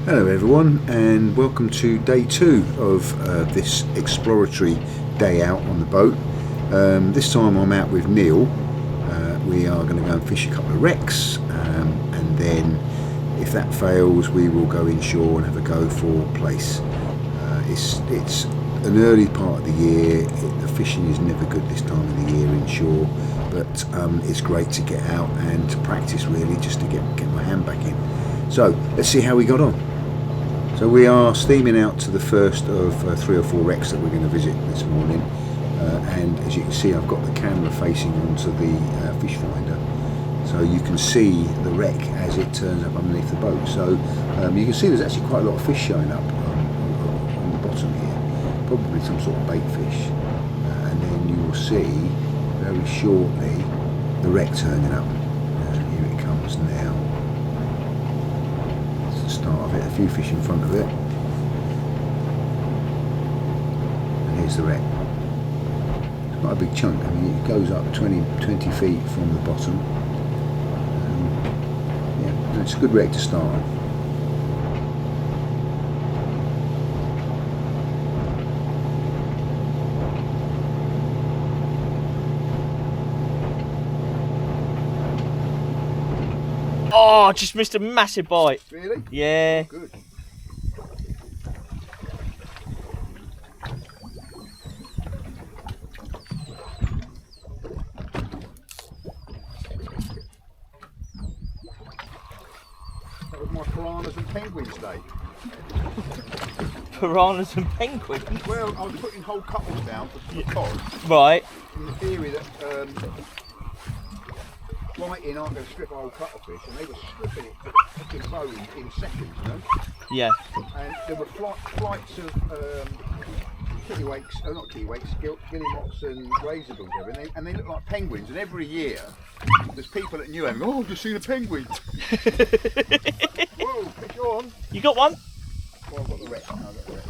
Hello everyone, and welcome to day 2 of this exploratory day out on the boat. This time I'm out with Neil. We are going to go and fish a couple of wrecks, and then if that fails we will go inshore and have a go for place. It's an early part of the year. The fishing is never good this time of the year inshore, but it's great to get out and to practice, really, just to get my hand back in. So let's see how we got on. So we are steaming out to the first of 3 or 4 wrecks that we're going to visit this morning, and as you can see I've got the camera facing onto the fish finder, so you can see the wreck as it turns up underneath the boat. So you can see there's actually quite a lot of fish showing up on the bottom here, probably some sort of bait fish, and then you will see very shortly the wreck turning up. Here it comes now. Start of it, a few fish in front of it, and here's the wreck. It's quite a big chunk. I mean, it goes up 20 feet from the bottom. Yeah, it's a good wreck to start on. Oh, I just missed a massive bite. Really? Yeah. Oh, good. That was my piranhas and penguins day. Piranhas and penguins? Well, I was putting whole couples down for cod, Right. in the theory that flighting aren't going to strip a whole cuttlefish, and they were stripping it to the fucking bone in seconds, you know? Yeah. And there were flights of kittiwakes, not kittiwakes, guillemots and razorbills, and they look like penguins. And every year there's people at Newham, oh, I've just seen a penguin. Whoa, fish on. You got one? Oh, I've got the wreck. No, I've got the wreck.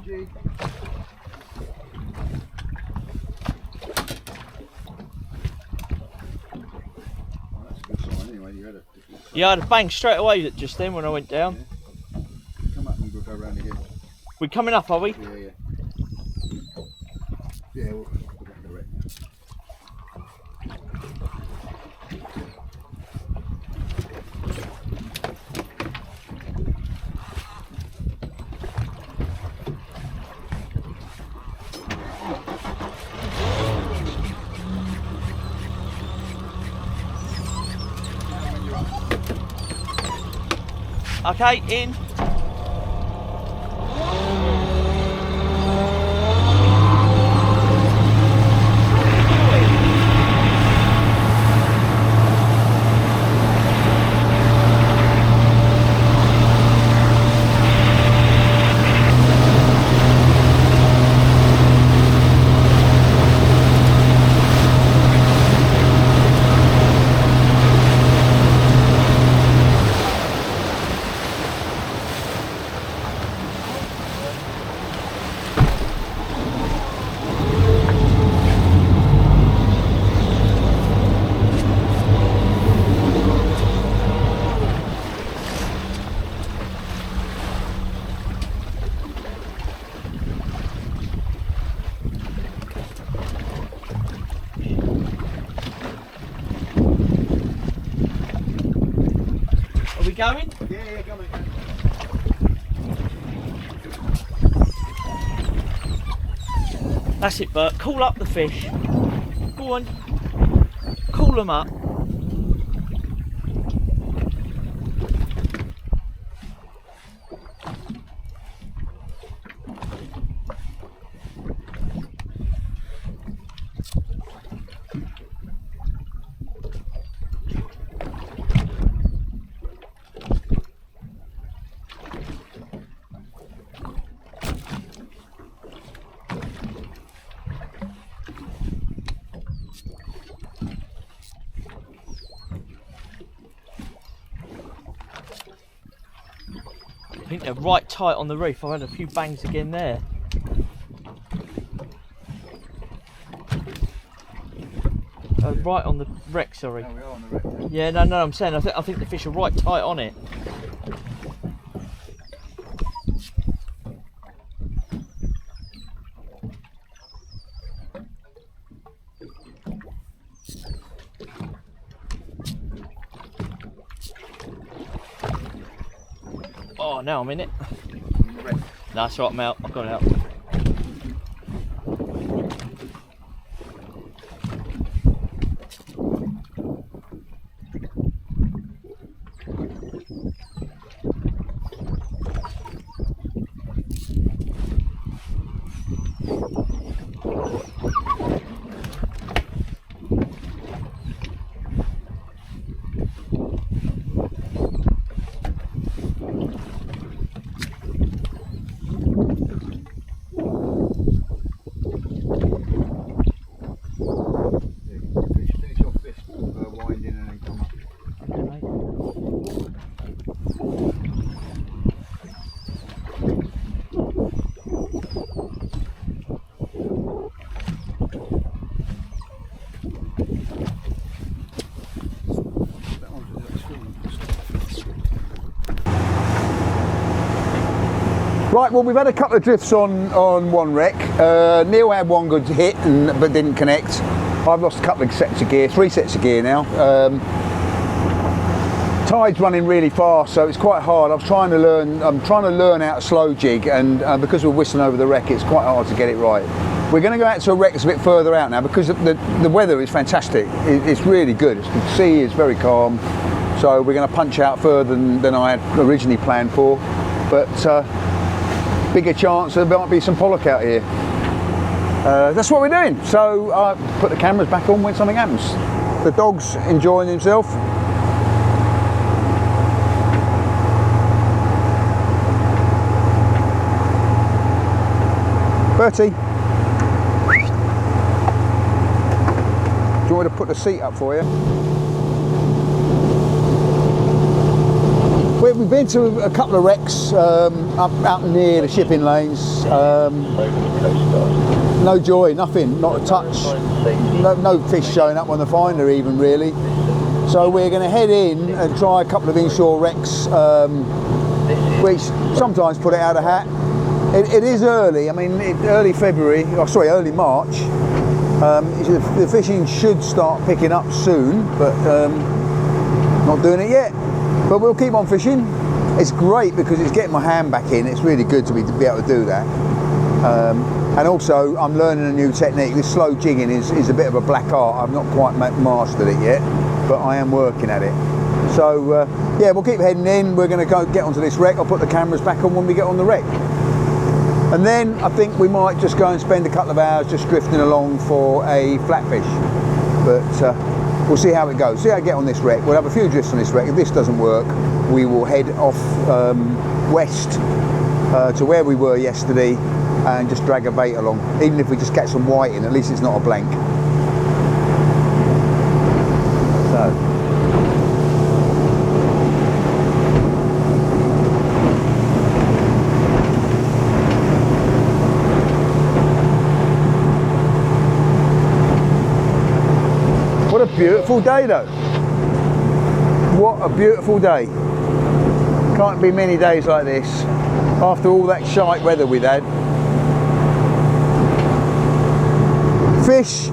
Gee. Yeah, I had a bang straight away just then when I went down. Yeah. Come up and we'll go round again. We're coming up, are we? Yeah, yeah. Yeah, we'll go to the wreck now. Okay, in. Are we going? Yeah, go mate. That's it, Bert. Call up the fish. Go on. Call them up. I think they're right tight on the reef. I've had a few bangs again there. right on the wreck, sorry. Oh, we are on the wreck. Yeah, no, I'm saying I think the fish are right tight on it. Oh, now I'm in it. No, that's right, I'm out. I've got it out. Right, well, we've had a couple of drifts on one wreck. Neil had one good hit but didn't connect. I've lost a couple of sets of gear, 3 sets of gear now. Tide's running really fast, so it's quite hard. I'm trying to learn how to slow jig, and because we're whistling over the wreck, it's quite hard to get it right. We're going to go out to a wreck that's a bit further out now because the weather is fantastic. It's really good. The sea is very calm, so we're going to punch out further than I had originally planned for. But bigger chance there might be some pollock out here. That's what we're doing. So I put the cameras back on when something happens. The dog's enjoying himself. Bertie, do you want me to put the seat up for you? We've been to a couple of wrecks out near the shipping lanes. No joy, nothing, not a touch. No fish showing up on the finder even really. So we're going to head in and try a couple of inshore wrecks, which sometimes put it out of hat. It is early, I mean early February, early March. The fishing should start picking up soon, but not doing it yet. But we'll keep on fishing. It's great because it's getting my hand back in. It's really good to be able to do that. And also, I'm learning a new technique. This slow jigging is a bit of a black art. I've not quite mastered it yet, but I am working at it. So yeah, we'll keep heading in. We're going to go get onto this wreck. I'll put the cameras back on when we get on the wreck. And then I think we might just go and spend a couple of hours just drifting along for a flatfish. But we'll see how it goes, see how I get on this wreck. We'll have a few drifts on this wreck. If this doesn't work, we will head off west to where we were yesterday and just drag a bait along. Even if we just catch some whiting, at least it's not a blank. So. What a beautiful day though. What a beautiful day. Can't be many days like this after all that shite weather we've had. Fish,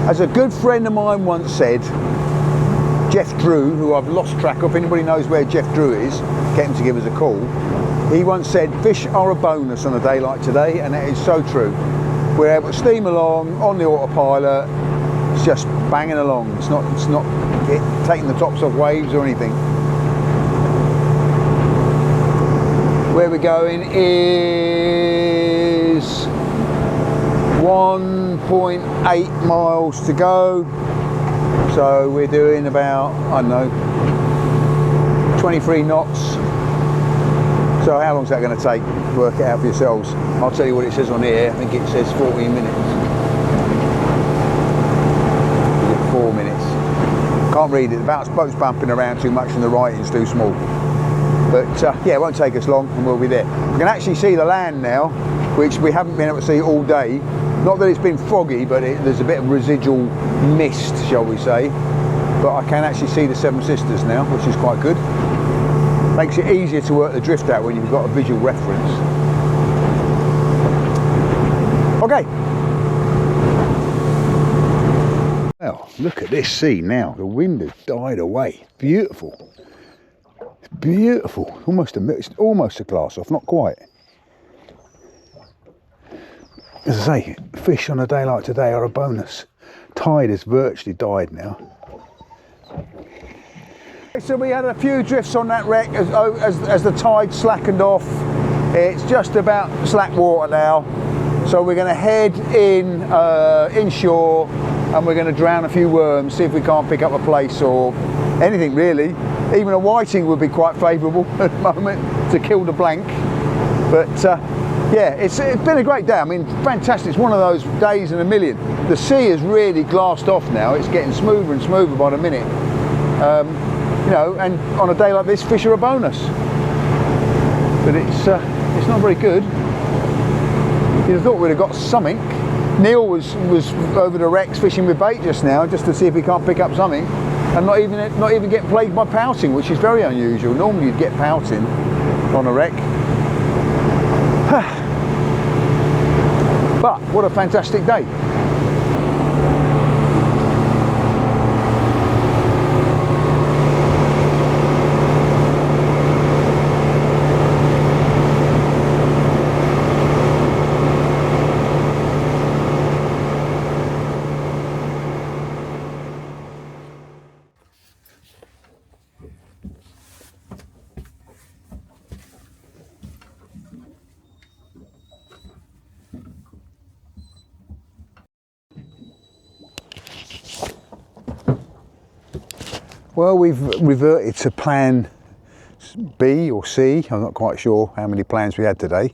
as a good friend of mine once said, Jeff Drew, who I've lost track of, if anybody knows where Jeff Drew is, get him to give us a call. He once said, fish are a bonus on a day like today, and that is so true. We're able to steam along on the autopilot, it's just banging along. It's not taking the tops off waves or anything. Where we're going is 1.8 miles to go. So we're doing about, I don't know, 23 knots. So how long is that going to take? Work it out for yourselves. I'll tell you what it says on here. I think it says 14 minutes. 4 minutes. Can't read it. The boat's bumping around too much and the writing's too small. But yeah, it won't take us long and we'll be there. We can actually see the land now, which we haven't been able to see all day Not that it's been foggy, but there's a bit of residual mist, shall we say. But I can actually see the Seven Sisters now, which is quite good. Makes it easier to work the drift out when you've got a visual reference. Okay. Well, look at this sea now. The wind has died away. Beautiful. It's beautiful. It's almost a glass off, not quite. As I say, fish on a day like today are a bonus. Tide has virtually died now. So we had a few drifts on that wreck as the tide slackened off. It's just about slack water now. So we're going to head inshore and we're going to drown a few worms, see if we can't pick up a place or anything really. Even a whiting would be quite favourable at the moment to kill the blank. But yeah, it's been a great day. I mean, fantastic. It's one of those days in a million. The sea is really glassed off now. It's getting smoother and smoother by the minute. You know, and on a day like this, fish are a bonus. But it's not very good. You'd have thought we'd have got something. Neil was over the wrecks fishing with bait just now, just to see if he can't pick up something, and not even get plagued by pouting, which is very unusual. Normally you'd get pouting on a wreck. But what a fantastic day. Well, we've reverted to plan B or C. I'm not quite sure how many plans we had today.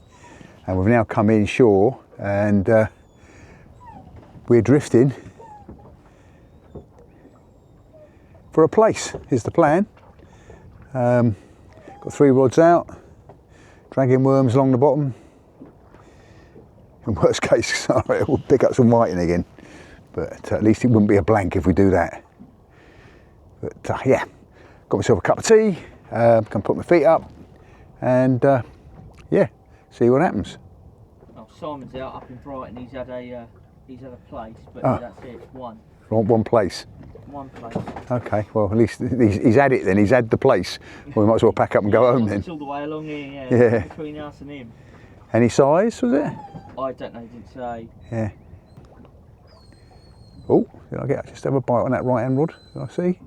And we've now come inshore and we're drifting for a place, is the plan. Got 3 rods out, dragging worms along the bottom. In worst case scenario, we'll pick up some whiting again. But at least it wouldn't be a blank if we do that. But yeah, got myself a cup of tea, can put my feet up and yeah, see what happens. Oh, Simon's out up in Brighton. He's had a place, but that's it. One place. One place. Okay, well at least he's had it then. He's had the place. Well, we might as well pack up and go home then. It's all the way along here. Yeah. Between us and him. Any size was it? I don't know. He didn't say. Yeah. Oh, did I just have a bite on that right hand rod? Did I see?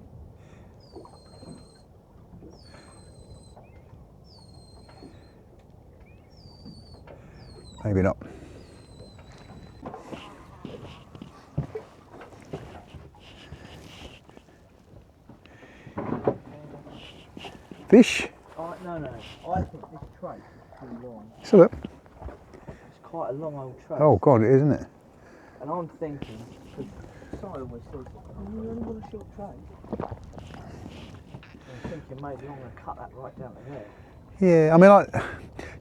Maybe not. Fish? No. I think this trace is too long. So look. It's quite a long old trace. Oh God, it is, isn't it? And I'm thinking, because Si always says, oh, you only want a short trace. I'm thinking maybe I'm going to cut that right down to there. Yeah, I mean,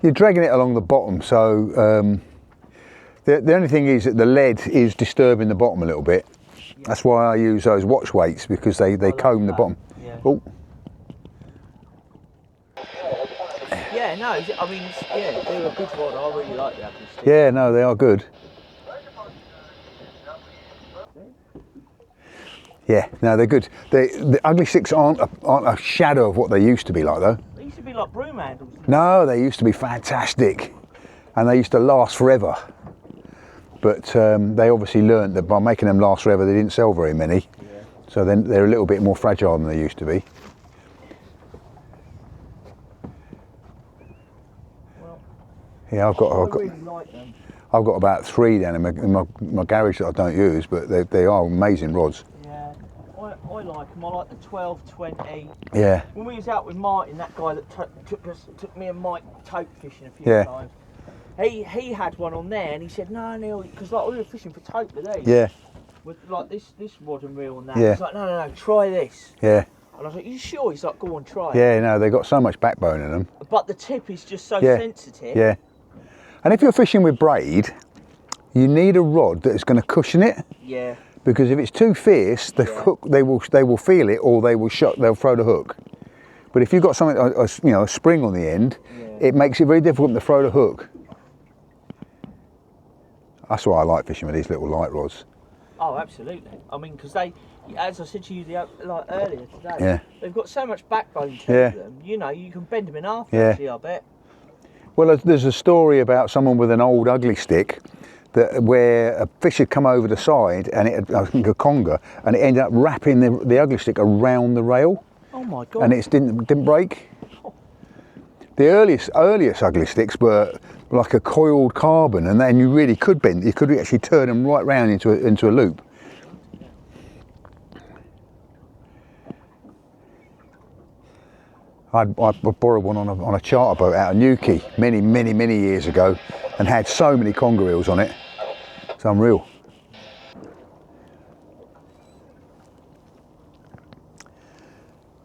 you're dragging it along the bottom, so the only thing is that the lead is disturbing the bottom a little bit. Yeah. That's why I use those watch weights, because they comb the bottom. Yeah. Oh. Yeah, no, I mean, yeah, they're a good rod. I really like the ugly sticks. Yeah, no, they are good. Yeah, no, they're good. The ugly sticks aren't a shadow of what they used to be like, though. They used to be like broom handles. No, they used to be fantastic, and they used to last forever. But they obviously learned that by making them last forever, they didn't sell very many. Yeah. So then they're a little bit more fragile than they used to be. Well, yeah, I've got. really like them. I've got about 3 down in my garage that I don't use, but they are amazing rods. Yeah, I like them. I like the 12, 20. Yeah. When we was out with Martin, that guy that took me and Mike tope fishing a few times, he had one on there, and he said, no, Neil, because like we were fishing for tope today. Yeah. With like this rod and reel and that. Yeah. He's like, no, try this. Yeah. And I was like, you sure? He's like, go on, try it. Yeah, no, they've got so much backbone in them. But the tip is just so sensitive. Yeah. And if you're fishing with braid, You need a rod that is going to cushion it. Yeah. Because if it's too fierce, the hook they will feel it, or they'll throw the hook. But if you've got something, a spring on the end, it makes it very difficult to throw the hook. That's why I like fishing with these little light rods. Oh, absolutely. I mean, because they, as I said to you like earlier today, they've got so much backbone to them. You know, you can bend them in half. Actually, I bet. Well, there's a story about someone with an old ugly stick where a fish had come over the side, and it had, I think, a conger, and it ended up wrapping the ugly stick around the rail. Oh my God! And it didn't break. Oh. The earliest ugly sticks were like a coiled carbon, and then you really could bend. You could actually turn them right round into a loop. I borrowed one on a charter boat out of Newquay many years ago, and had so many conger reels on it. It's unreal.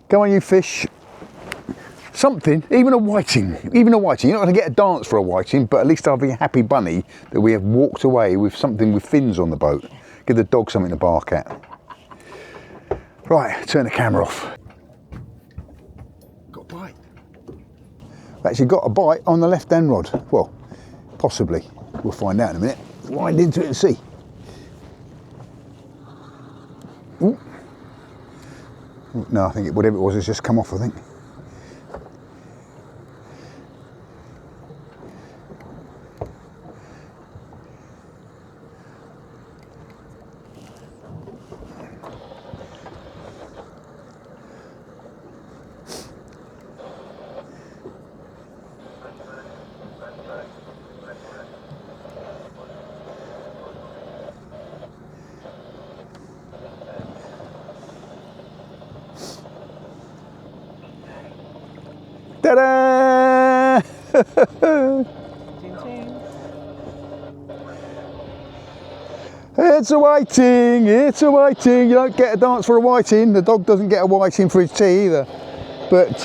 Go on, you fish. Something, even a whiting. You're not going to get a dance for a whiting, but at least I'll be a happy bunny that we have walked away with something with fins on the boat. Give the dog something to bark at. Right, turn the camera off. Got a bite. Actually got a bite on the left-hand rod. Well, possibly. We'll find out in a minute. Wind into it and see. Ooh. No, I think whatever it was has just come off, I think. Ta-da! It's a whiting, it's a whiting. You don't get a dance for a whiting. The dog doesn't get a whiting for his tea either. But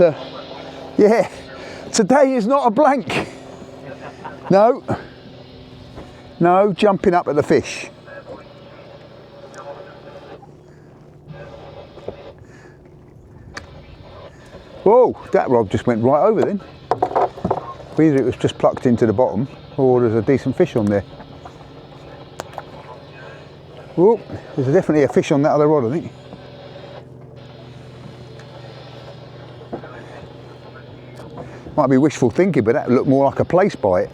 yeah, today is not a blank. No, jumping up at the fish. Whoa, that rod just went right over then. Either it was just plucked into the bottom, or there's a decent fish on there. Whoa, there's definitely a fish on that other rod, I think. Might be wishful thinking, but that looked more like a place bite.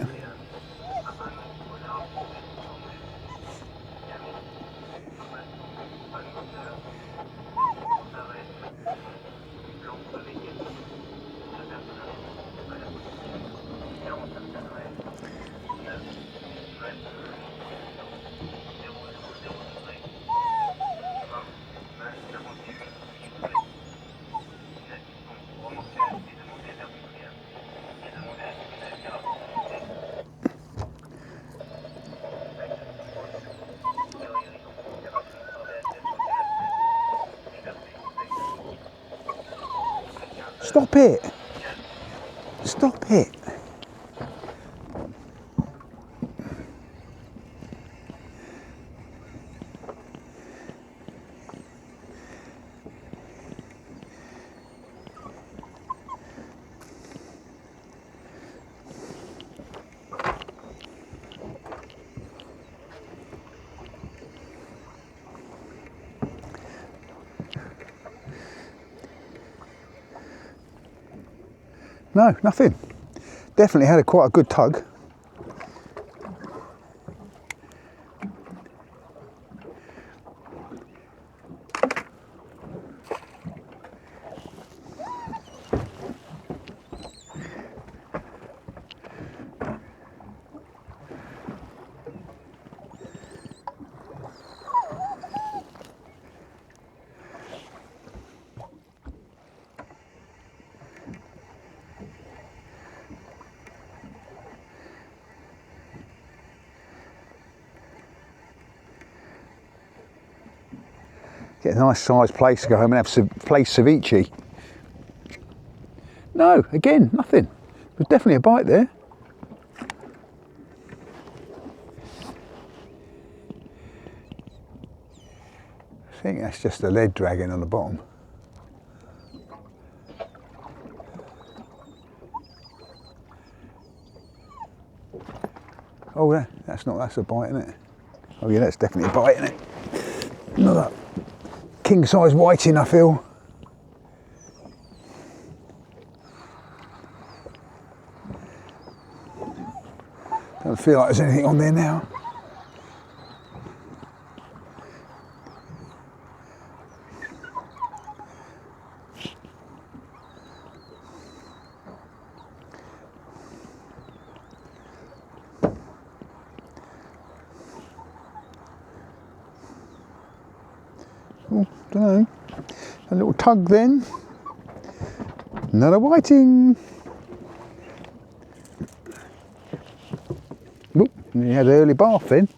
Stop it! Stop it! No, nothing. Definitely had quite a good tug. Get a nice sized place to go home and have place ceviche. No, again, nothing. There's definitely a bite there. think that's just the lead dragging on the bottom. Oh, that's a bite, isn't it? Oh yeah, that's definitely a bite, isn't it? Another king size whiting, I feel. Don't feel like there's anything on there now. Oh, don't know. A little tug then. Another whiting. Oop, you had an early bath then.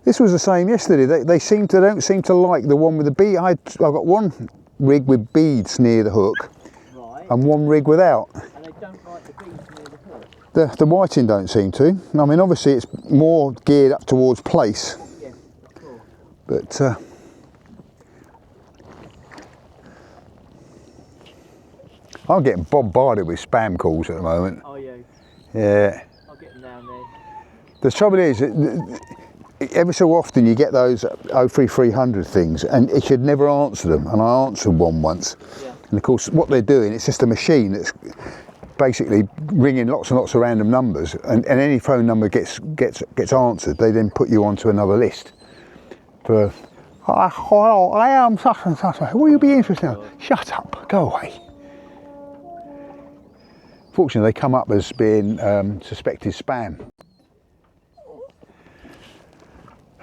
This was the same yesterday. They don't seem to like the one with the bead. I've got one rig with beads near the hook, right, and one rig without. And they don't like the beads near the hook? The whiting don't seem to. I mean, obviously it's more geared up towards place. Yes, of course. But I'm getting bombarded with spam calls at the moment. Oh yeah. Yeah. I'll get them down there. The trouble is, every so often you get those 03300 things, and it should never answer them. And I answered one once. Yeah. And of course, what they're doing, it's just a machine that's basically ringing lots and lots of random numbers, and any phone number gets answered. They then put you onto another list for, hello, I am such and such. Will you be interested in? Shut up, go away. Fortunately, they come up as being suspected spam.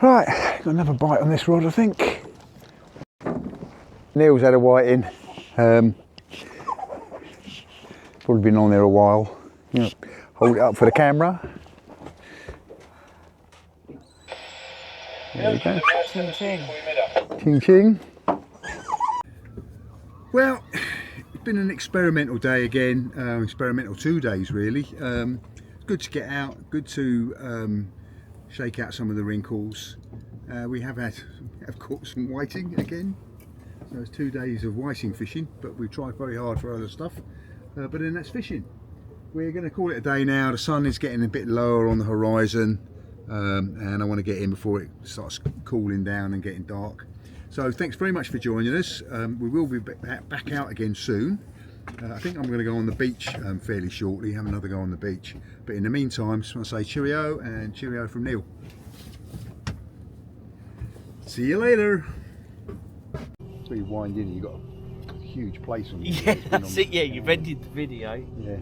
Right, got another bite on this rod, I think. Neil's had a whiting. Probably been on there a while. You know, hold it up for the camera. There we go. Ching ching. Ching ching. Well, it's been an experimental day again. Experimental 2 days really. Good to get out. Good to shake out some of the wrinkles. We have caught some whiting again. So it's 2 days of whiting fishing, but we tried very hard for other stuff. But then that's fishing. We're going to call it a day now. The sun is getting a bit lower on the horizon, and I want to get in before it starts cooling down and getting dark. So thanks very much for joining us. We will be back out again soon. I think I'm going to go on the beach fairly shortly, have another go on the beach. But in the meantime, just want to say cheerio, and cheerio from Neil. See you later. So you wind in, you've got a huge place on you. Yeah, that's it. Yeah, you've ended the video. Yeah.